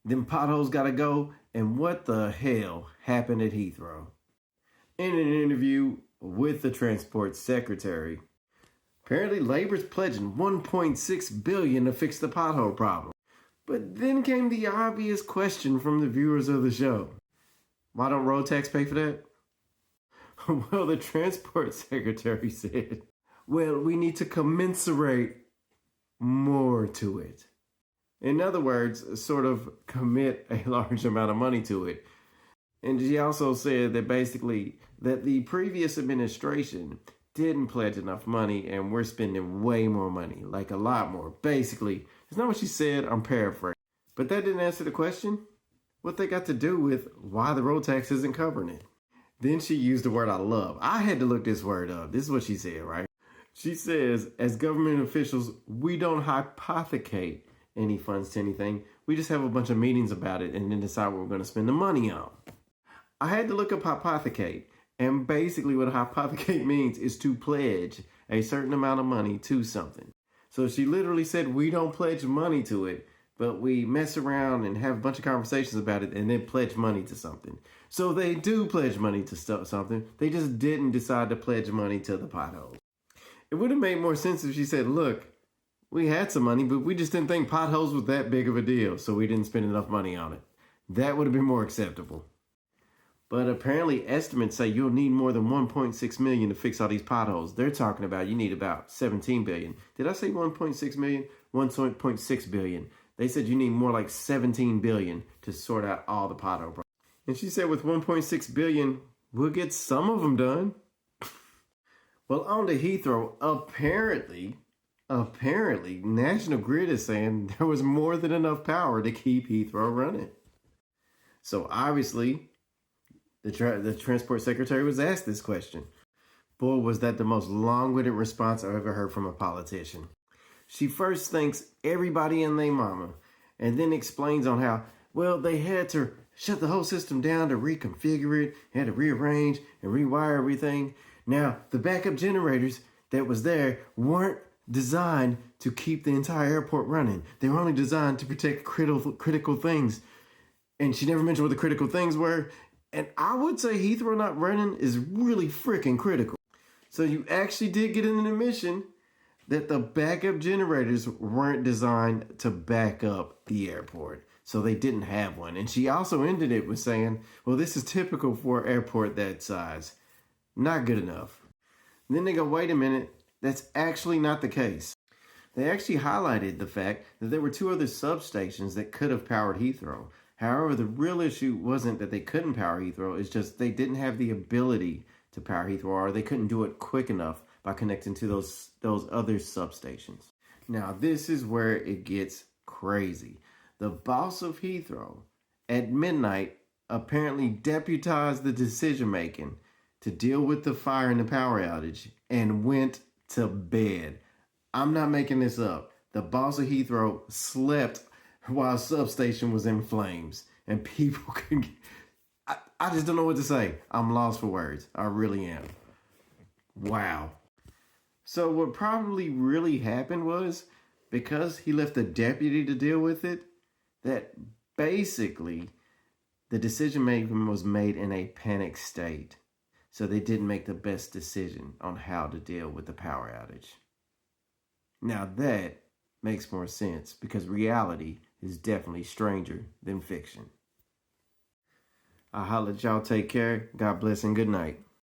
Them potholes gotta go, and what the hell happened at Heathrow? In an interview with the transport secretary, apparently Labor's pledging $1.6 billion to fix the pothole problem. But then came the obvious question from the viewers of the show. Why don't road tax pay for that? Well, the transport secretary said, well, we need to commensurate more to it. In other words, sort of commit a large amount of money to it. And she also said that basically that the previous administration didn't pledge enough money and we're spending way more money, like a lot more. Basically, it's not what she said, I'm paraphrasing. But that didn't answer the question. What they got to do with why the road tax isn't covering it. Then she used the word I love. I had to look this word up. This is what she said, right? She says, as government officials, we don't hypothecate any funds to anything. We just have a bunch of meetings about it and then decide what we're going to spend the money on. I had to look up hypothecate. And basically what a hypothecate means is to pledge a certain amount of money to something. So she literally said, we don't pledge money to it, but we mess around and have a bunch of conversations about it and then pledge money to something. So they do pledge money to something. They just didn't decide to pledge money to the potholes. It would have made more sense if she said, look, we had some money, but we just didn't think potholes was that big of a deal, so we didn't spend enough money on it. That would have been more acceptable. But apparently estimates say you'll need more than 1.6 million to fix all these potholes. They're talking about you need about 17 billion. Did I say 1.6 million? 1.6 billion. They said you need more like 17 billion to sort out all the pothole problems. And she said with 1.6 billion, we'll get some of them done. Well, on to Heathrow, apparently, National Grid is saying there was more than enough power to keep Heathrow running. So obviously, the transport secretary was asked this question. Boy, was that the most long-winded response I've ever heard from a politician. She first thanks everybody and their mama, and then explains on how, well, they had to shut the whole system down to reconfigure it, had to rearrange and rewire everything. Now, the backup generators that was there weren't designed to keep the entire airport running. They were only designed to protect critical things. And she never mentioned what the critical things were. And I would say Heathrow not running is really freaking critical. So you actually did get an admission that the backup generators weren't designed to back up the airport. So they didn't have one. And she also ended it with saying, well, this is typical for an airport that size. Not good enough. And then they go, wait a minute, that's actually not the case. They actually highlighted the fact that there were two other substations that could have powered Heathrow. However, the real issue wasn't that they couldn't power Heathrow, it's just they didn't have the ability to power Heathrow, or they couldn't do it quick enough by connecting to those other substations. Now, this is where it gets crazy. The boss of Heathrow, at midnight, apparently deputized the decision-making to deal with the fire and the power outage and went to bed. I'm not making this up. The boss of Heathrow slept while a substation was in flames and people could... I just don't know what to say. I'm lost for words. I really am. Wow. So what probably really happened was, because he left a deputy to deal with it, that basically the decision making was made in a panic state. So they didn't make the best decision on how to deal with the power outage. Now that makes more sense because reality is definitely stranger than fiction. I'll holler at y'all. Take care. God bless and good night.